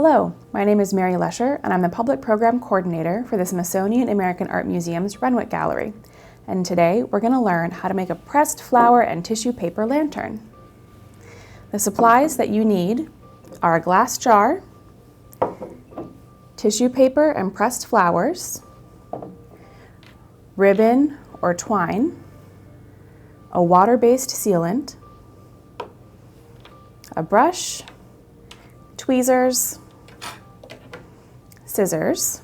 Hello, my name is Mary Lesher, and I'm the Public Program Coordinator for the Smithsonian American Art Museum's Renwick Gallery. And today we're going to learn how to make a pressed flower and tissue paper lantern. The supplies that you need are a glass jar, tissue paper and pressed flowers, ribbon or twine, a water-based sealant, a brush, tweezers, scissors,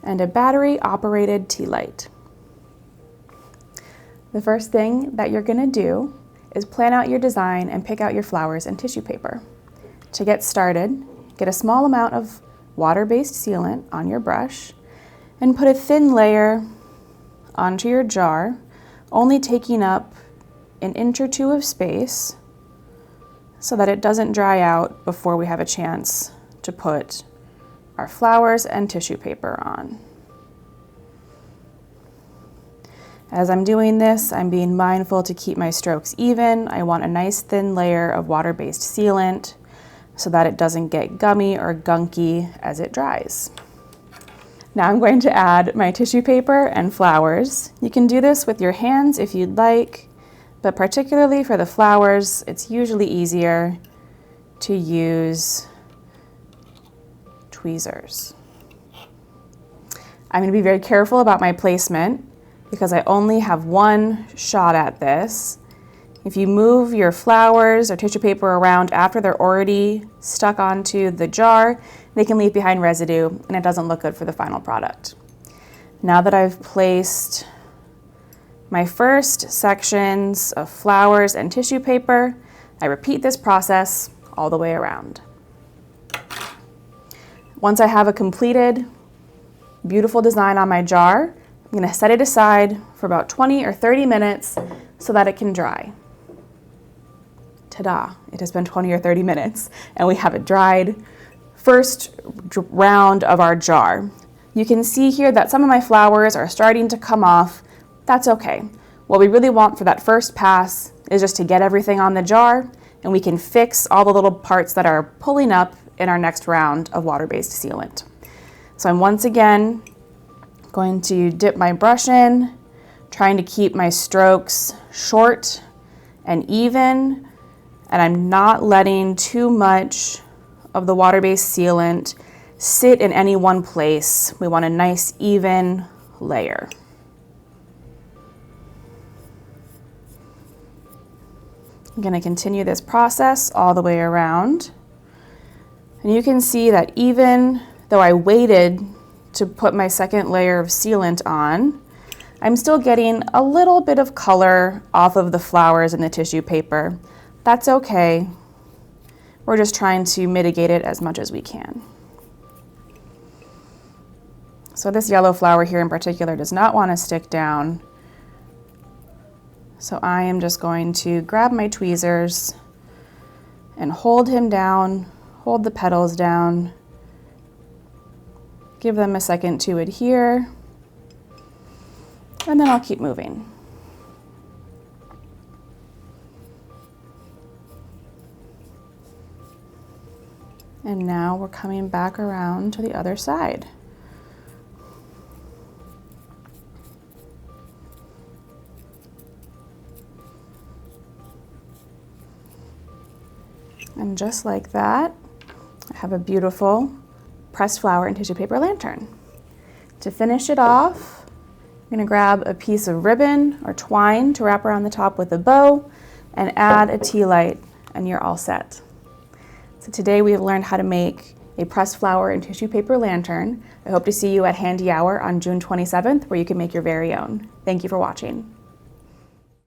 and a battery-operated tea light. The first thing that you're going to do is plan out your design and pick out your flowers and tissue paper. To get started, get a small amount of water-based sealant on your brush and put a thin layer onto your jar, only taking up an inch or two of space so that it doesn't dry out before we have a chance to put our flowers and tissue paper on. As I'm doing this, I'm being mindful to keep my strokes even. I want a nice thin layer of water-based sealant so that it doesn't get gummy or gunky as it dries. Now I'm going to add my tissue paper and flowers. You can do this with your hands if you'd like, but particularly for the flowers, it's usually easier to use tweezers. I'm going to be very careful about my placement because I only have one shot at this. If you move your flowers or tissue paper around after they're already stuck onto the jar, they can leave behind residue and it doesn't look good for the final product. Now that I've placed my first sections of flowers and tissue paper, I repeat this process all the way around. Once I have a completed, beautiful design on my jar, I'm going to set it aside for about 20 or 30 minutes so that it can dry. Ta-da! It has been 20 or 30 minutes and we have a dried first round of our jar. You can see here that some of my flowers are starting to come off. That's okay. What we really want for that first pass is just to get everything on the jar, and we can fix all the little parts that are pulling up in our next round of water-based sealant. So I'm once again going to dip my brush in, trying to keep my strokes short and even, and I'm not letting too much of the water-based sealant sit in any one place. We want a nice even layer. I'm going to continue this process all the way around. And you can see that even though I waited to put my second layer of sealant on, I'm still getting a little bit of color off of the flowers and the tissue paper. That's okay. We're just trying to mitigate it as much as we can. So this yellow flower here in particular does not want to stick down. So I am just going to grab my tweezers and hold him down, hold the petals down, give them a second to adhere, and then I'll keep moving. And now we're coming back around to the other side. And just like that, I have a beautiful pressed flower and tissue paper lantern. To finish it off, I'm going to grab a piece of ribbon or twine to wrap around the top with a bow and add a tea light, and you're all set. So today we have learned how to make a pressed flower and tissue paper lantern. I hope to see you at Handi-hour on June 27th, where you can make your very own. Thank you for watching.